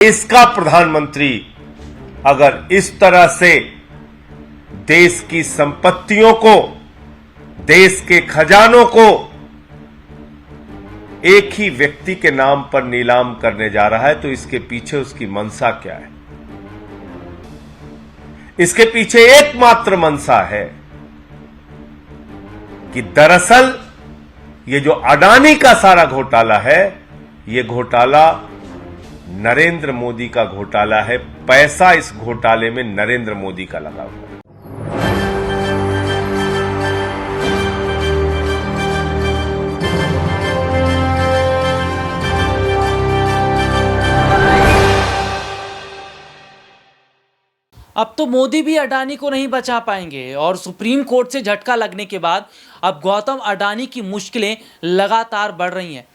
इसका प्रधानमंत्री अगर इस तरह से देश की संपत्तियों को, देश के खजानों को एक ही व्यक्ति के नाम पर नीलाम करने जा रहा है, तो इसके पीछे उसकी मंशा क्या है? इसके पीछे एकमात्र मंशा है कि दरअसल ये जो अडानी का सारा घोटाला है, ये घोटाला नरेंद्र मोदी का घोटाला है। पैसा इस घोटाले में नरेंद्र मोदी का लगा हुआ है। अब तो मोदी भी अडानी को नहीं बचा पाएंगे और सुप्रीम कोर्ट से झटका लगने के बाद अब गौतम अडानी की मुश्किलें लगातार बढ़ रही हैं।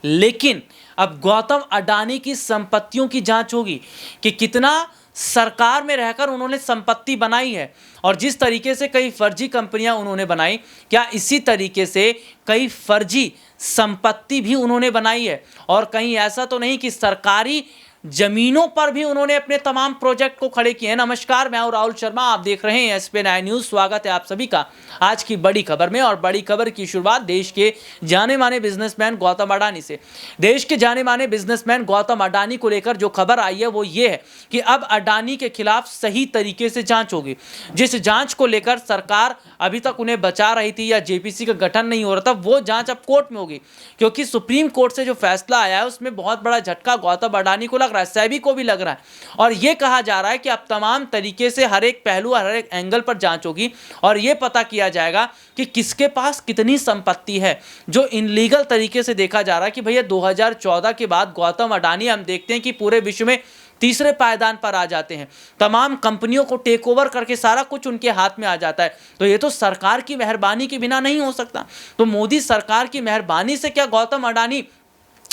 लेकिन अब गौतम अडानी की संपत्तियों की जांच होगी कि कितना सरकार में रहकर उन्होंने संपत्ति बनाई है और जिस तरीके से कई फर्जी कंपनियां उन्होंने बनाई, क्या इसी तरीके से कई फर्जी संपत्ति भी उन्होंने बनाई है और कहीं ऐसा तो नहीं कि सरकारी जमीनों पर भी उन्होंने अपने तमाम प्रोजेक्ट को खड़े किए हैं। नमस्कार, मैं हूं राहुल शर्मा, आप देख रहे हैं SPN न्यूज़। स्वागत है आप सभी का आज की बड़ी खबर में। और बड़ी खबर की शुरुआत देश के जाने माने बिजनेसमैन गौतम अडानी से। देश के जाने माने बिजनेसमैन गौतम अडानी को लेकर जो खबर आई है वो ये है कि अब अडानी के खिलाफ सही तरीके से जांच होगी। जिस जांच को लेकर सरकार अभी तक उन्हें बचा रही थी या JPC का गठन नहीं हो रहा था, वो जांच अब कोर्ट में होगी, क्योंकि सुप्रीम कोर्ट से जो फैसला आया है उसमें बहुत बड़ा झटका गौतम अडानी को लग रहा है, सेबी को भी लग रहा है। और यह कहा जा रहा है कि अब तमाम तरीके से हर एक पहलू, हर एक एंगल पर जांच होगी और यह पता किया जाएगा कि किसके पास कितनी संपत्ति है। जो इनलीगल तरीके से देखा जा रहा है कि भैया 2014 के बाद गौतम अडानी, हम देखते हैं कि पूरे विश्व में तीसरे पायदान पर आ जाते हैं, तमाम कंपनियों को टेक ओवर करके सारा कुछ उनके हाथ में आ जाता है। तो ये तो सरकार की मेहरबानी के बिना नहीं हो सकता। तो मोदी सरकार की मेहरबानी से क्या गौतम अडानी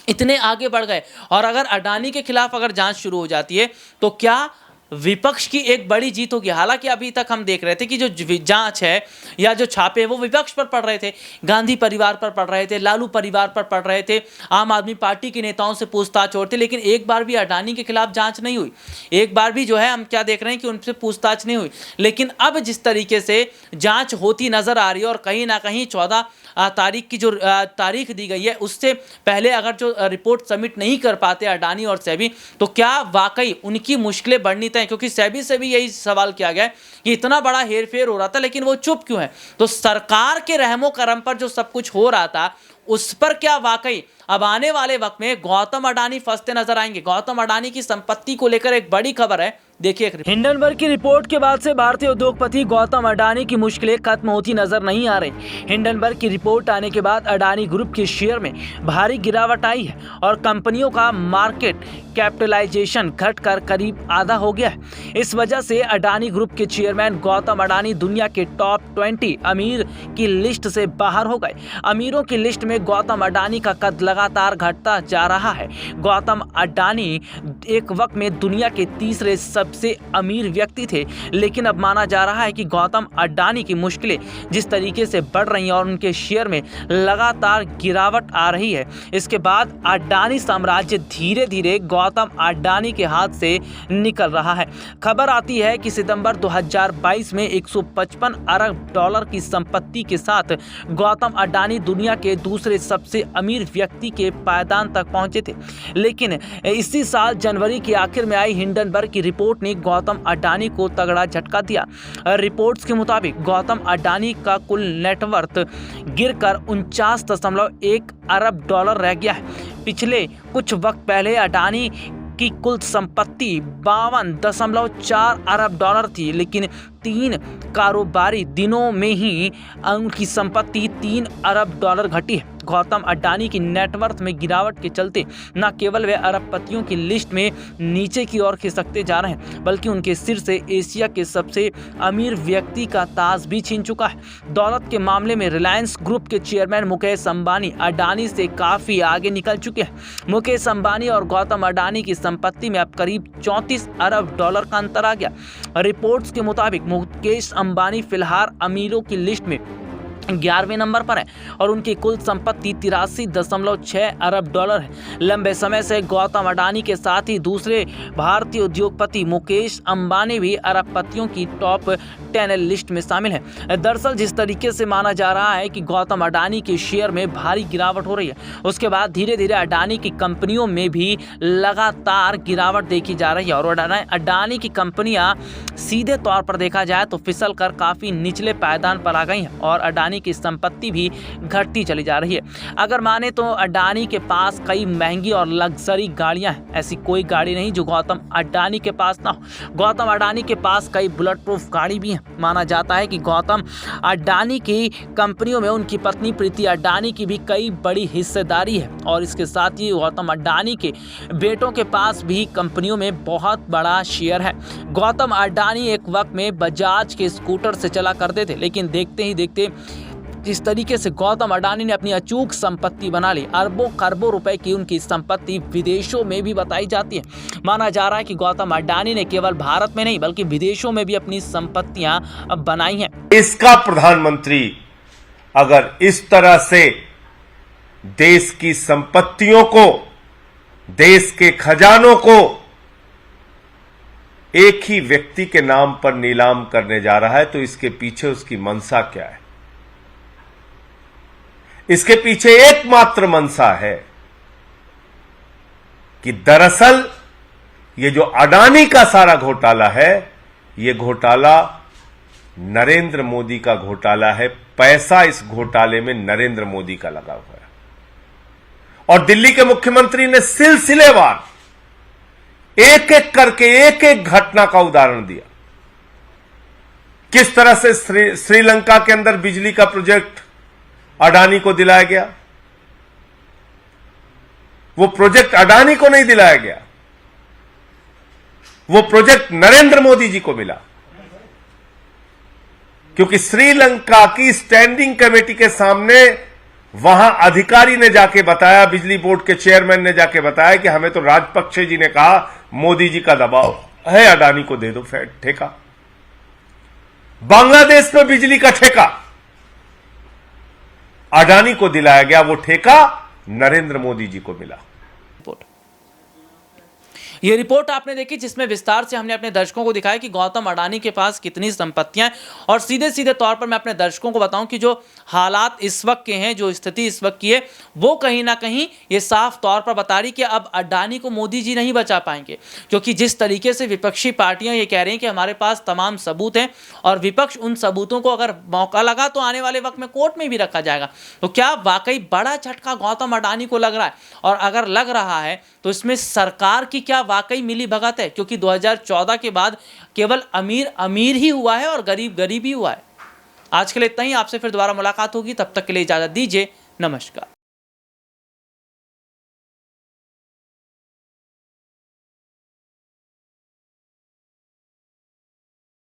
इतने आगे बढ़ गए? और अगर अडानी के खिलाफ अगर जांच शुरू हो जाती है तो क्या विपक्ष की एक बड़ी जीत होगी? हालांकि अभी तक हम देख रहे थे कि जो जांच है या जो छापे हैं वो विपक्ष पर पड़ रहे थे, गांधी परिवार पर पड़ रहे थे, लालू परिवार पर पड़ रहे थे, आम आदमी पार्टी के नेताओं से पूछताछ हो रही थी, लेकिन एक बार भी अडानी के खिलाफ जांच नहीं हुई। एक बार भी जो है हम क्या देख रहे हैं कि उनसे पूछताछ नहीं हुई। लेकिन अब जिस तरीके से जांच होती नजर आ रही है और कहीं ना कहीं 14 तारीख की जो तारीख दी गई है उससे पहले अगर जो रिपोर्ट सबमिट नहीं कर पाते अडानी और सेबी, तो क्या वाकई उनकी मुश्किलें बढ़नी तय? क्योंकि सेबी से भी यही सवाल किया गया है कि इतना बड़ा हेरफेर हो रहा था लेकिन वो चुप क्यों है? तो सरकार के रहमो करम पर जो सब कुछ हो रहा था उस पर क्या वाकई अब आने वाले वक्त में गौतम अडानी फंसते नजर आएंगे? गौतम अडानी की संपत्ति को लेकर एक बड़ी खबर है, देखिए। हिंडनबर्ग की रिपोर्ट के बाद से भारतीय उद्योगपति गौतम अडानी की मुश्किलें खत्म होती नजर नहीं आ रही। हिंडनबर्ग की रिपोर्ट आने के बाद अडानी ग्रुप के शेयर में भारी गिरावट आई है और कंपनियों का मार्केट कैपिटलाइजेशन घटकर करीब आधा हो गया है। इस वजह से अडानी ग्रुप के चेयरमैन गौतम अडानी दुनिया के टॉप 20 अमीर की लिस्ट से बाहर हो गए। अमीरों की लिस्ट में गौतम अडानी का कद लगातार घटता जा रहा है। गौतम अडानी एक वक्त में दुनिया के तीसरे सबसे अमीर व्यक्ति थे, लेकिन अब माना जा रहा है कि गौतम अडानी की मुश्किलें जिस तरीके से बढ़ रही हैं और उनके शेयर में लगातार गिरावट आ रही है, इसके बाद अडानी साम्राज्य धीरे धीरे गौतम अडानी के हाथ से निकल रहा है। खबर आती है कि सितंबर 2022 में 155 अरब डॉलर की संपत्ति के साथ गौतम अडानी दुनिया के दूसरे सबसे अमीर व्यक्ति के पायदान तक पहुंचे थे। लेकिन इसी साल जनवरी के आखिर में आई हिंडनबर्ग की रिपोर्ट ने गौतम अडानी को तगड़ा झटका दिया। रिपोर्ट्स के मुताबिक गौतम अडानी का कुल नेटवर्थ गिरकर 49.1 अरब डॉलर रह गया है। पिछले कुछ वक्त पहले अडानी की कुल संपत्ति 52.4 अरब डॉलर थी, लेकिन 3 कारोबारी दिनों में ही उनकी संपत्ति 3 अरब डॉलर घटी है। गौतम अडानी की नेटवर्थ में गिरावट के चलते न केवल वे अरबपतियों की लिस्ट में नीचे की ओर खिसकते जा रहे हैं, बल्कि उनके सिर से एशिया के सबसे अमीर व्यक्ति का ताज भी छीन चुका है। दौलत के मामले में रिलायंस ग्रुप के चेयरमैन मुकेश अंबानी अडानी से काफी आगे निकल चुके हैं। मुकेश अंबानी और गौतम अडानी की संपत्ति में अब करीब 34 अरब डॉलर का अंतर आ गया। रिपोर्ट्स के मुताबिक मुकेश अंबानी फिलहाल अमीरों की लिस्ट में 11वें नंबर पर है और उनकी कुल संपत्ति 83.6 अरब डॉलर है। लंबे समय से गौतम अडानी के साथ ही दूसरे भारतीय उद्योगपति मुकेश अंबानी भी अरबपतियों की टॉप 10 लिस्ट में शामिल है। दरअसल जिस तरीके से माना जा रहा है कि गौतम अडानी के शेयर में भारी गिरावट हो रही है, उसके बाद धीरे धीरे अडानी की कंपनियों में भी लगातार गिरावट देखी जा रही है और अडानी की कंपनियां सीधे तौर पर देखा जाए तो फिसल कर काफ़ी निचले पायदान पर आ गई हैं और अडानी की संपत्ति भी घटती चली जा रही है। अगर माने तो अडानी के पास कई महंगी और लग्जरी गाड़ियां हैं, ऐसी कोई गाड़ी नहीं जो गौतम अडानी के पास ना हो। गौतम अडानी के पास कई बुलेट प्रूफ गाड़ी भी हैं। माना जाता है कि गौतम अडानी की कंपनियों में उनकी पत्नी प्रीति अडानी की भी कई बड़ी हिस्सेदारी है और इसके साथ ही गौतम अडानी के बेटों के पास भी कंपनियों में बहुत बड़ा शेयर है। गौतम अडानी एक वक्त में बजाज के स्कूटर से चला करते थे, लेकिन देखते ही देखते जिस तरीके से गौतम अडानी ने अपनी अचूक संपत्ति बना ली, अरबों खरबों रुपए की उनकी संपत्ति विदेशों में भी बताई जाती है। माना जा रहा है कि गौतम अडानी ने केवल भारत में नहीं बल्कि विदेशों में भी अपनी संपत्तियां बनाई हैं। इसका प्रधानमंत्री अगर इस तरह से देश की संपत्तियों को, देश के खजानों को एक ही व्यक्ति के नाम पर नीलाम करने जा रहा है तो इसके पीछे उसकी मंशा क्या है? इसके पीछे एकमात्र मंशा है कि दरअसल ये जो अडानी का सारा घोटाला है, ये घोटाला नरेंद्र मोदी का घोटाला है। पैसा इस घोटाले में नरेंद्र मोदी का लगा हुआ है और दिल्ली के मुख्यमंत्री ने सिलसिलेवार एक एक करके एक एक घटना का उदाहरण दिया। किस तरह से श्रीलंका के अंदर बिजली का प्रोजेक्ट अडानी को दिलाया गया। वो प्रोजेक्ट अडानी को नहीं दिलाया गया, वो प्रोजेक्ट नरेंद्र मोदी जी को मिला, क्योंकि श्रीलंका की स्टैंडिंग कमेटी के सामने वहां अधिकारी ने जाके बताया, बिजली बोर्ड के चेयरमैन ने जाके बताया कि हमें तो राजपक्षे जी ने कहा मोदी जी का दबाव है, अडानी को दे दो ठेका। बांग्लादेश में बिजली का ठेका अडानी को दिलाया गया, वो ठेका नरेंद्र मोदी जी को मिला। ये रिपोर्ट आपने देखी जिसमें विस्तार से हमने अपने दर्शकों को दिखाया कि गौतम अडानी के पास कितनी संपत्तियां हैं और सीधे सीधे तौर पर मैं अपने दर्शकों को बताऊं कि जो हालात इस वक्त के हैं, जो स्थिति इस वक्त की है, वो कहीं ना कहीं ये साफ तौर पर बता रही कि अब अडानी को मोदी जी नहीं बचा पाएंगे, क्योंकि जिस तरीके से विपक्षी पार्टियां ये कह रही हैं कि हमारे पास तमाम सबूत हैं और विपक्ष उन सबूतों को अगर मौका लगा तो आने वाले वक्त में कोर्ट में भी रखा जाएगा। तो क्या वाकई बड़ा झटका गौतम अडानी को लग रहा है? और अगर लग रहा है तो इसमें सरकार की क्या वाकई मिली भगत है? क्योंकि 2014 के बाद केवल अमीर अमीर ही हुआ है और गरीब गरीब ही हुआ है। आज के लिए इतना ही। आपसे फिर दोबारा मुलाकात होगी, तब तक के लिए इजाजत दीजिए। नमस्कार।